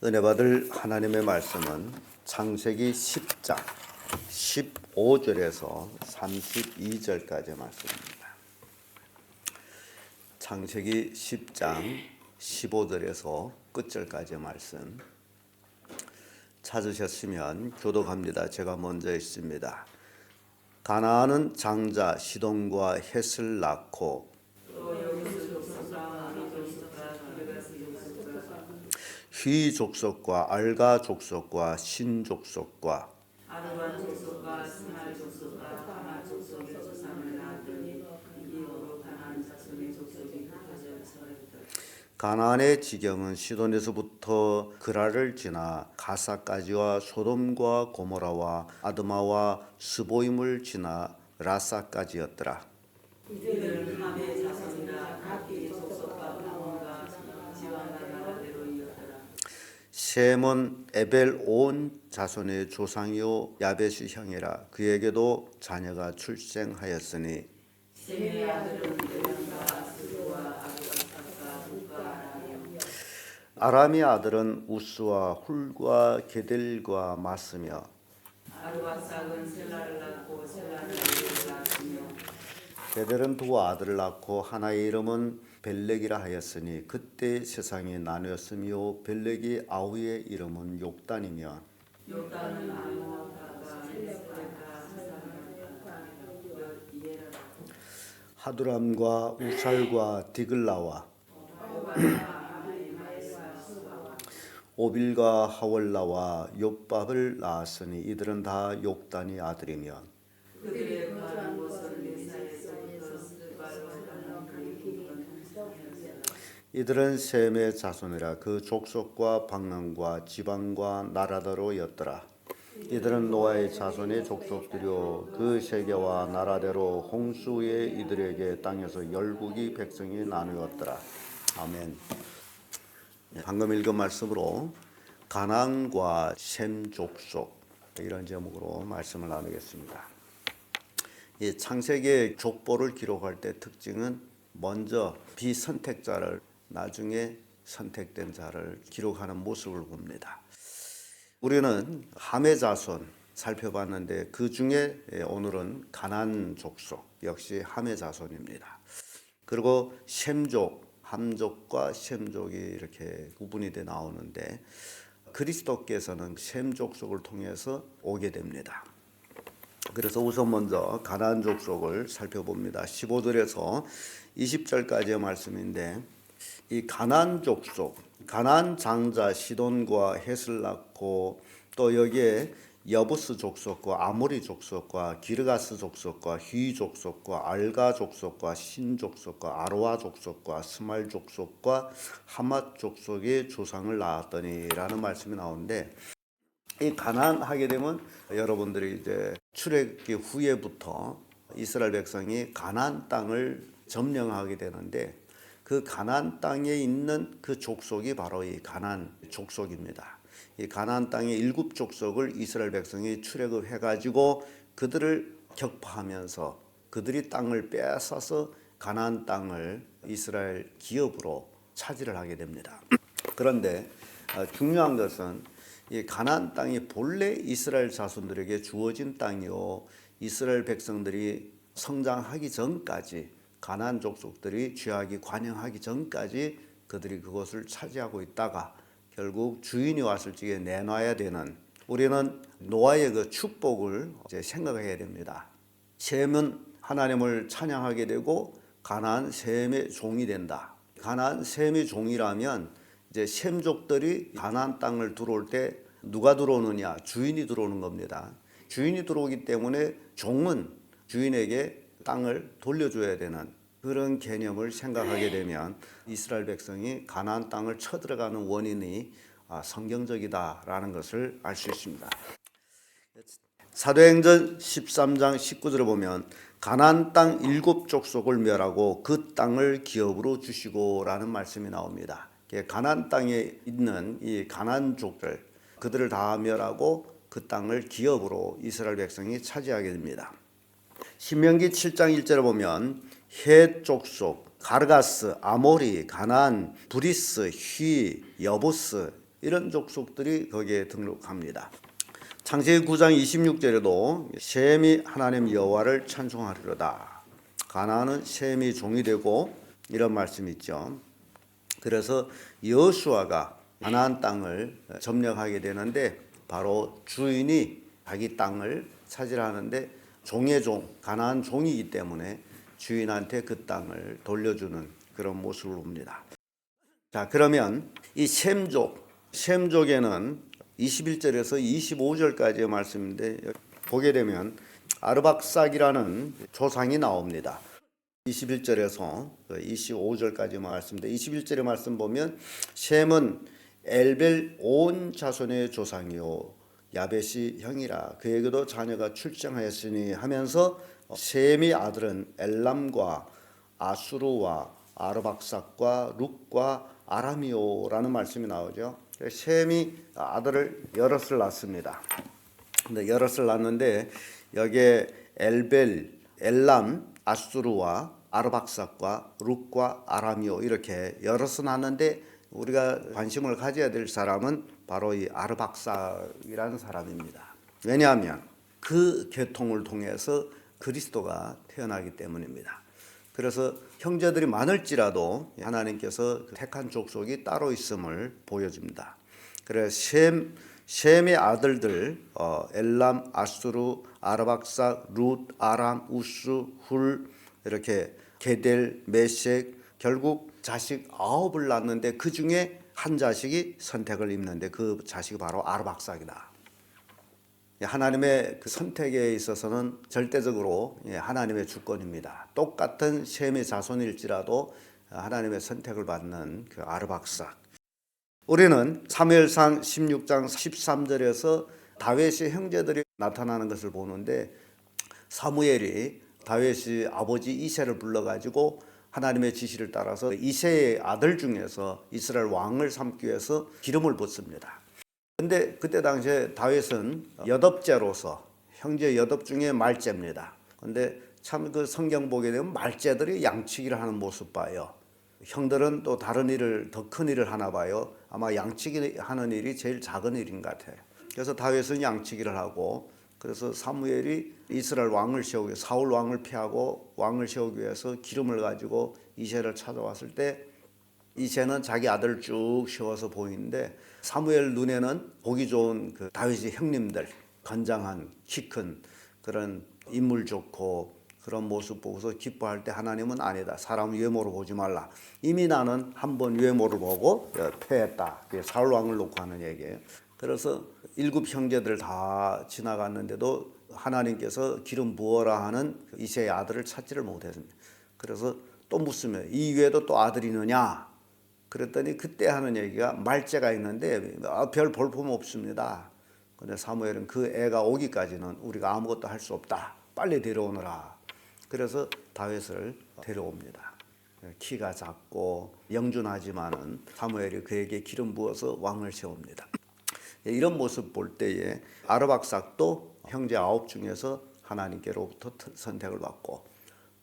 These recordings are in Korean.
은혜 받을 하나님의 말씀은 창세기 10장 15절에서 32절까지의 말씀입니다. 창세기 10장 15절에서 끝절까지의 말씀 찾으셨으면 교독합니다. 제가 먼저 읽습니다. 가나안은 장자 시돈과 헷을 낳고 휘 족속과 알가 족속과 신 족속과 아르반 족속과 스말 족속과 가나 족속의 조상을 낳았더니 이후로 가나안 자손의 족속이 흩어져 서렸더라. 가나안의 지경은 시돈에서부터 그라를 지나 가사까지와 소돔과 고모라와 아드마와 스보임을 지나 라사까지였더라. 이들은 함의 자손이라 각기 족속과 방언과 지방과 나라대로 이었더라. 셈은 에벨 온 자손의 조상이요 야베스 형이라. 그에게도 자녀가 출생하였으니 셈의 아들은 에벤과 스루와 아르바삭과 룻과 아람이요. 아람의 아들은 우스와 훌과 게델과 마스며 아르바삭은 셀라를 낳고 셀라는 에벨을 낳았으며 게델은 두 아들을 낳고 하나의 이름은 벨렉이라 하였으니 그때 세상이 나누었으며 벨렉이 아우의 이름은 욕단이며 요단은 아모하가 셀레파가 사사가 이에라 하두람과 우살과 디글라와 오빌과 하월라와 욥밥을 낳았으니 이들은 다 욕단의 아들이며 그들의 거하는 곳은 메사에서부터 스발로 하는 그 기근은 이들은 셈의 자손이라. 그 족속과 방랑과 지방과 나라대로였더라. 이들은 노아의 자손의 족속들이요 그 세계와 나라대로 홍수에 이들에게 땅에서 열국이 백성이 나누었더라. 아멘. 방금 읽은 말씀으로 가나안과 셈 족속 이런 제목으로 말씀을 나누겠습니다. 이 창세기의 족보를 기록할 때 특징은 먼저 비선택자를 나중에 선택된 자를 기록하는 모습을 봅니다. 우리는 함의 자손 살펴봤는데 그 중에 오늘은 가나안 족속 역시 함의 자손입니다. 그리고 셈족, 함족과 셈족이 이렇게 구분이 돼 나오는데 그리스도께서는 셈 족속을 통해서 오게 됩니다. 그래서 우선 먼저 가나안 족속을 살펴봅니다. 15절에서 20절까지의 말씀인데 이 가나안 족속, 가나안 장자 시돈과 헷을 낳고 또 여기에 여부스 족속과 아모리 족속과 기르가스 족속과 휘 족속과 알가 족속과 신 족속과 아로아 족속과 스말 족속과 하맛 족속의 조상을 낳았더니라는 말씀이 나오는데 이 가나안 하게 되면 여러분들이 이제 출애굽기 후에부터 이스라엘 백성이 가나안 땅을 점령하게 되는데 그 가나안 땅에 있는 그 족속이 바로 이 가나안 족속입니다. 이 가나안 땅의 일곱 족속을 이스라엘 백성이 출애굽해 가지고 그들을 격파하면서 그들이 땅을 빼앗아서 가나안 땅을 이스라엘 기업으로 차지를 하게 됩니다. 그런데 중요한 것은 이 가나안 땅이 본래 이스라엘 자손들에게 주어진 땅이요 이스라엘 백성들이 성장하기 전까지 가나안 족속들이 죄악이 관영하기 전까지 그들이 그것을 차지하고 있다가 결국 주인이 왔을 적에 내놔야 되는, 우리는 노아의 그 축복을 이제 생각해야 됩니다. 셈은 하나님을 찬양하게 되고 가나안 셈의 종이 된다. 가나안 셈의 종이라면 이제 셈족들이 가나안 땅을 들어올 때 누가 들어오느냐? 주인이 들어오는 겁니다. 주인이 들어오기 때문에 종은 주인에게 땅을 돌려줘야 되는 그런 개념을 생각하게 되면 이스라엘 백성이 가나안 땅을 쳐들어가는 원인이 성경적이다라는 것을 알 수 있습니다. 사도행전 13장 19절을 보면 가나안 땅 일곱 족속을 멸하고 그 땅을 기업으로 주시고라는 말씀이 나옵니다. 가나안 땅에 있는 이 가나안족들 그들을 다 멸하고 그 땅을 기업으로 이스라엘 백성이 차지하게 됩니다. 신명기 7장 1절을 보면 헷 족속, 가르가스, 아모리, 가나안, 브리스, 휘, 여부스 이런 족속들이 거기에 등록합니다. 창세기 9장 26절에도 셈이 하나님 여호와를 찬송하리로다. 가나안은 셈이 종이 되고 이런 말씀이 있죠. 그래서 여호수아가 가나안 땅을 점령하게 되는데 바로 주인이 자기 땅을 차지하는데 종의 종, 가나안 종이기 때문에 주인한테 그 땅을 돌려주는 그런 모습을 봅니다. 자, 그러면 이 셈족에는 21절에서 25절까지의 말씀인데 보게 되면 아르박삭이라는 조상이 나옵니다. 21절에서 25절까지 말씀인데 21절의 말씀 보면 셈은 엘벨 온 자손의 조상이요 야벳이 형이라 그에게도 자녀가 출생하였으니 하면서 셈의 아들은 엘람과 아수르와 아르박삭과 룻과 아람이오라는 말씀이 나오죠. 셈이 아들을 여럿을 낳습니다. 근데 여럿을 낳는데 여기에 엘벨, 엘람, 아수르와 아르박삭과 룻과 아람이오 이렇게 여럿을 낳는데 우리가 관심을 가져야 될 사람은 바로 이 아르박삭이라는 사람입니다. 왜냐하면 그 계통을 통해서 그리스도가 태어나기 때문입니다. 그래서 형제들이 많을지라도 하나님께서 택한 족속이 따로 있음을 보여줍니다. 그래서 셈의 아들들 엘람, 아수르, 아르박삭, 룻, 아람, 우스, 훌 이렇게 게델, 메색 결국 자식 9을 낳는데 그 중에 한 자식이 선택을 입는데 그 자식이 바로 아르박삭이다. 하나님의 그 선택에 있어서는 절대적으로 하나님의 주권입니다. 똑같은 셈의 자손일지라도 하나님의 선택을 받는 그 아르박삭. 우리는 사무엘상 16장 13절에서 다윗의 형제들이 나타나는 것을 보는데 사무엘이 다윗의 아버지 이새를 불러가지고 하나님의 지시를 따라서 이새의 아들 중에서 이스라엘 왕을 삼기 위해서 기름을 붓습니다. 근데 그때 당시에 다윗은 여덟째로서 형제 여덟 중에 말째입니다. 근데 참 그 성경 보게 되면 말째들이 양치기를 하는 모습 봐요. 형들은 또 다른 일을 더 큰 일을 하나 봐요. 아마 양치기 하는 일이 제일 작은 일인 것 같아요. 그래서 다윗은 양치기를 하고 그래서 사무엘이 이스라엘 왕을 세우기 위해서 사울 왕을 피하고 왕을 세우기 위해서 기름을 가지고 이새를 찾아왔을 때 이새는 자기 아들을 쭉 세워서 보이는데 사무엘 눈에는 보기 좋은 그 다윗의 형님들 건장한 키 큰 그런 인물 좋고 그런 모습 보고서 기뻐할 때 하나님은 아니다. 사람 외모로 보지 말라. 이미 나는 한번 외모를 보고 패했다. 사울 왕을 놓고 하는 얘기예요. 그래서 7 형제들 다 지나갔는데도 하나님께서 기름 부어라 하는 이새의 아들을 찾지를 못했습니다. 그래서 또 묻으면 이 외에도 또 아들이 있느냐? 그랬더니 그때 하는 얘기가 말째가 있는데 별 볼품 없습니다. 근데 사무엘은 그 애가 오기까지는 우리가 아무것도 할 수 없다. 빨리 데려오너라. 그래서 다윗을 데려옵니다. 키가 작고 영준하지만은 사무엘이 그에게 기름 부어서 왕을 세웁니다. 이런 모습 볼 때에 아르박삭도 형제 9 중에서 하나님께로부터 선택을 받고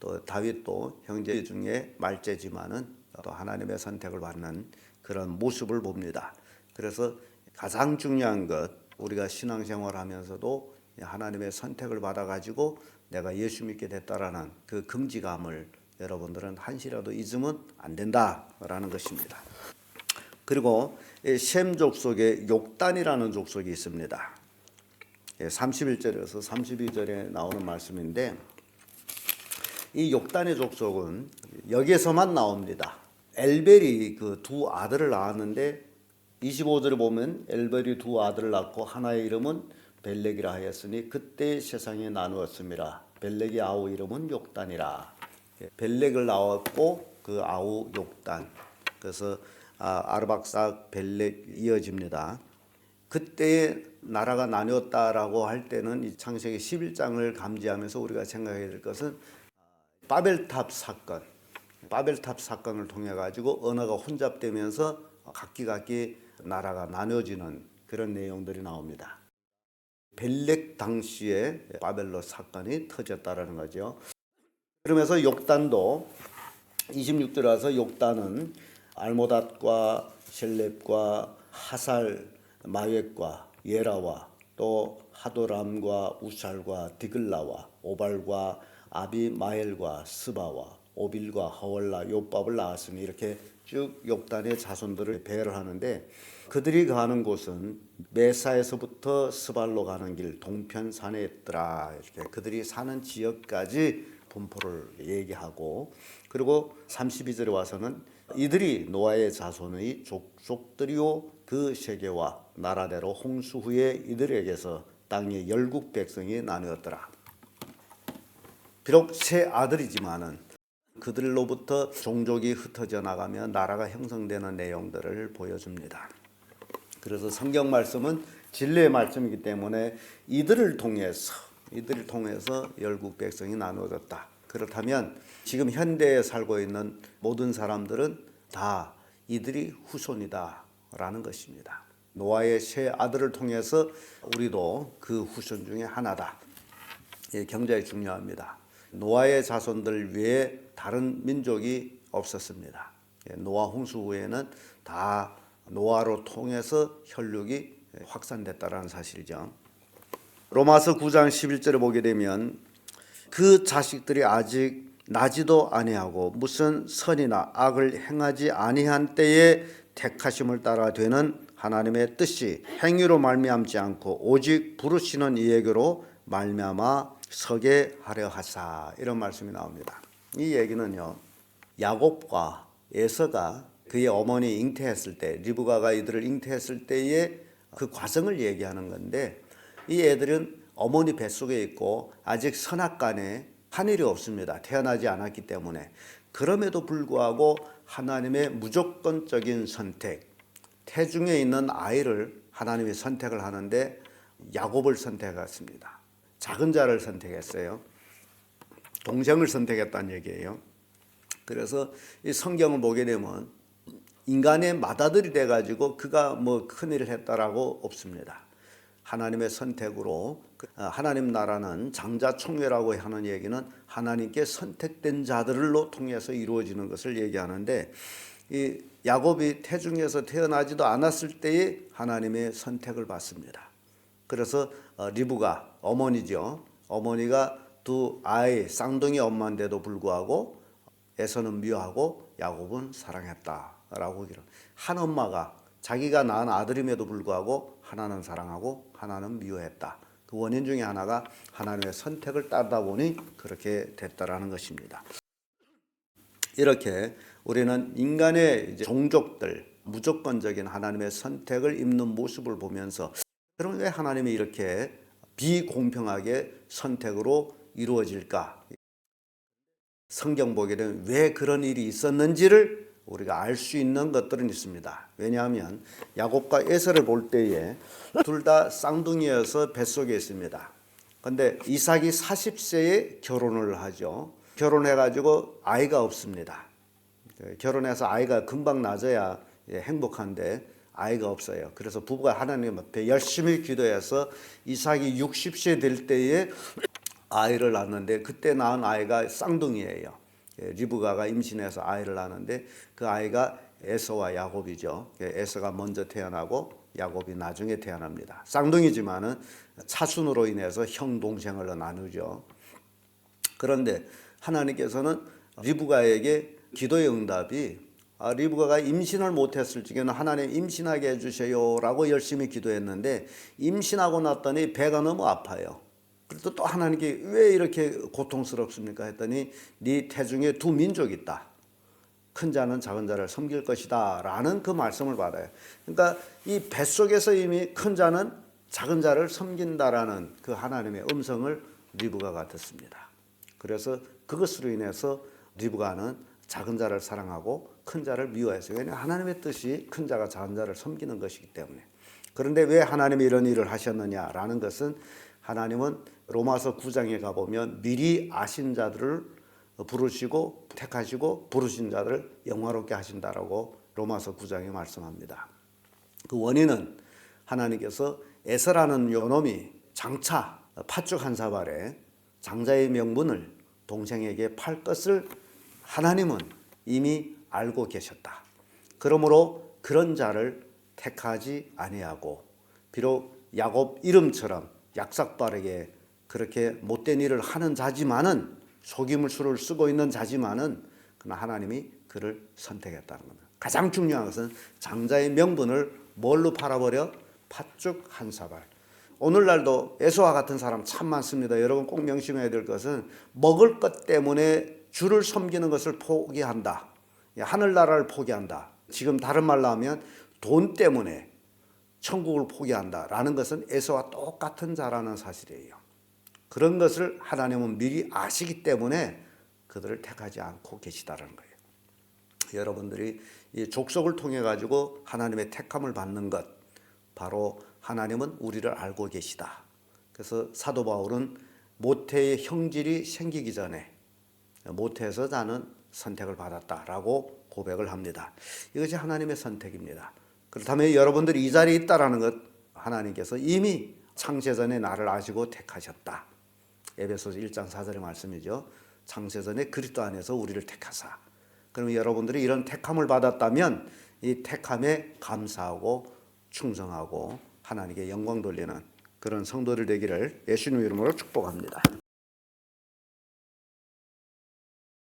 또 다윗도 형제 중에 말째지만은 또 하나님의 선택을 받는 그런 모습을 봅니다. 그래서 가장 중요한 것 우리가 신앙생활하면서도 하나님의 선택을 받아가지고 내가 예수 믿게 됐다라는 그 긍지감을 여러분들은 한시라도 잊으면 안 된다라는 것입니다. 그리고 셈 족속에 욕단이라는 족속이 있습니다. 31절에서 32절에 나오는 말씀인데 이 욕단의 족속은 여기에서만 나옵니다. 엘벨이 그 2 아들을 낳았는데 25절에 보면 엘벨이 2 아들을 낳고 하나의 이름은 벨렉이라 하였으니 그때 세상에 나누었습니다. 벨렉의 아우 이름은 욕단이라. 벨렉을 낳았고 그 아우 욕단. 그래서 아르박삭 벨렉 이어집니다. 그때 나라가 나뉘었다라고 할 때는 이 창세기 11장을 감지하면서 우리가 생각해야 될 것은 바벨탑 사건. 바벨탑 사건을 통해 가지고 언어가 혼잡되면서 각기 나라가 나뉘어지는 그런 내용들이 나옵니다. 벨렉 당시에 바벨론 사건이 터졌다라는 거죠. 그러면서 욕단도 26절에 와서 욕단은 알모닷과 셀렙과 하살 마웻과 예라와 또 하도람과 우샬과 디글라와 오발과 아비마엘과 스바와 오빌과 하월라 욥밥을 낳았으니 이렇게 쭉 욥단의 자손들을 배열을 하는데 그들이 가는 곳은 메사에서부터 스발로 가는 길 동편 산에 있더라. 이렇게 그들이 사는 지역까지 분포를 얘기하고 그리고 32절에 와서는 이들이 노아의 자손의 족속들이요 그 세계와 나라대로 홍수 후에 이들에게서 땅의 열국 백성이 나누었더라. 비록 세 아들이지만은 그들로부터 종족이 흩어져 나가며 나라가 형성되는 내용들을 보여줍니다. 그래서 성경 말씀은 진리의 말씀이기 때문에 이들을 통해서 열국 백성이 나누어졌다. 그렇다면 지금 현대에 살고 있는 모든 사람들은 다 이들이 후손이다라는 것입니다. 노아의 세 아들을 통해서 우리도 그 후손 중에 하나다. 굉장히 중요합니다. 노아의 자손들 외에 다른 민족이 없었습니다. 노아 홍수 후에는 다 노아로 통해서 혈육이 확산됐다라는 사실이죠. 로마서 9장 11절에 보게 되면 그 자식들이 아직 나지도 아니하고 무슨 선이나 악을 행하지 아니한 때에 택하심을 따라 되는 하나님의 뜻이 행위로 말미암지 않고 오직 부르시는 이에게로 말미암아 서게 하려 하사 이런 말씀이 나옵니다. 이 얘기는요 야곱과 에서가 그의 어머니 잉태했을 때 리브가가 이들을 잉태했을 때의 그 과정을 얘기하는 건데 이 애들은 어머니 뱃속에 있고 아직 선악간에 한 일이 없습니다. 태어나지 않았기 때문에. 그럼에도 불구하고 하나님의 무조건적인 선택, 태중에 있는 아이를 하나님이 선택을 하는데 야곱을 선택했습니다. 작은 자를 선택했어요. 동생을 선택했다는 얘기예요. 그래서 이 성경을 보게 되면 인간의 맏아들이 돼가지고 그가 뭐 큰일을 했다라고 없습니다. 하나님의 선택으로 하나님 나라는 장자총회라고 하는 얘기는 하나님께 선택된 자들로 통해서 이루어지는 것을 얘기하는데 이 야곱이 태중에서 태어나지도 않았을 때에 하나님의 선택을 받습니다. 그래서 리브가 어머니죠. 어머니가 두 아이 쌍둥이 엄마인데도 불구하고 에서는 미워하고 야곱은 사랑했다라고 한 엄마가 자기가 낳은 아들임에도 불구하고 하나는 사랑하고 하나는 미워했다. 그 원인 중에 하나가 하나님의 선택을 따르다 보니 그렇게 됐다라는 것입니다. 이렇게 우리는 인간의 종족들 무조건적인 하나님의 선택을 입는 모습을 보면서 그럼 왜 하나님이 이렇게 비공평하게 선택으로 이루어질까? 성경 보게 되면 왜 그런 일이 있었는지를 우리가 알 수 있는 것들은 있습니다. 왜냐하면 야곱과 에서를 볼 때에 둘 다 쌍둥이여서 뱃속에 있습니다. 그런데 이삭이 40세에 결혼을 하죠. 결혼해가지고 아이가 없습니다. 결혼해서 아이가 금방 낳아야 행복한데 아이가 없어요. 그래서 부부가 하나님 앞에 열심히 기도해서 이삭이 60세 될 때에 아이를 낳았는데 그때 낳은 아이가 쌍둥이예요. 리브가가 임신해서 아이를 낳았는데 그 아이가 에서와 야곱이죠. 에서가 먼저 태어나고 야곱이 나중에 태어납니다. 쌍둥이지만은 차순으로 인해서 형 동생으로 나누죠. 그런데 하나님께서는 리브가에게 기도의 응답이 리브가가 임신을 못했을 적에는 하나님 임신하게 해주세요라고 열심히 기도했는데 임신하고 났더니 배가 너무 아파요. 그래도 또 하나님께 왜 이렇게 고통스럽습니까? 했더니 네 태중에 두 민족이 있다. 큰 자는 작은 자를 섬길 것이다 라는 그 말씀을 받아요. 그러니까 이 뱃속에서 이미 큰 자는 작은 자를 섬긴다라는 그 하나님의 음성을 리브가가 듣습니다. 그래서 그것으로 인해서 리브가는 작은 자를 사랑하고 큰 자를 미워했어요. 왜냐하면 하나님의 뜻이 큰 자가 작은 자를 섬기는 것이기 때문에. 그런데 왜 하나님이 이런 일을 하셨느냐라는 것은 하나님은 로마서 9장에 가보면 미리 아신 자들을 부르시고 택하시고 부르신 자들을 영화롭게 하신다라고 로마서 9장에 말씀합니다. 그 원인은 하나님께서 에서라는 요놈이 장차 팥죽 한 사발에 장자의 명분을 동생에게 팔 것을 하나님은 이미 알고 계셨다. 그러므로 그런 자를 택하지 아니하고 비록 야곱 이름처럼 약삭빠르게 그렇게 못된 일을 하는 자지만은 속임수를 쓰고 있는 자지만은 그러나 하나님이 그를 선택했다는 겁니다. 가장 중요한 것은 장자의 명분을 뭘로 팔아버려? 팥죽 한 사발. 오늘날도 에서와 같은 사람 참 많습니다. 여러분 꼭 명심해야 될 것은 먹을 것 때문에 주를 섬기는 것을 포기한다. 하늘나라를 포기한다. 지금 다른 말로 하면 돈 때문에 천국을 포기한다라는 것은 에서와 똑같은 자라는 사실이에요. 그런 것을 하나님은 미리 아시기 때문에 그들을 택하지 않고 계시다는 거예요. 여러분들이 이 족속을 통해 가지고 하나님의 택함을 받는 것, 바로 하나님은 우리를 알고 계시다. 그래서 사도 바울은 모태의 형질이 생기기 전에 모태에서 나는 선택을 받았다라고 고백을 합니다. 이것이 하나님의 선택입니다. 그렇다면 여러분들이 이 자리에 있다라는 것, 하나님께서 이미 창세전에 나를 아시고 택하셨다. 에베소서 1장 4절의 말씀이죠. 창세전에 그리스도 안에서 우리를 택하사. 그러면 여러분들이 이런 택함을 받았다면 이 택함에 감사하고 충성하고 하나님께 영광 돌리는 그런 성도들 되기를 예수님 이름으로 축복합니다.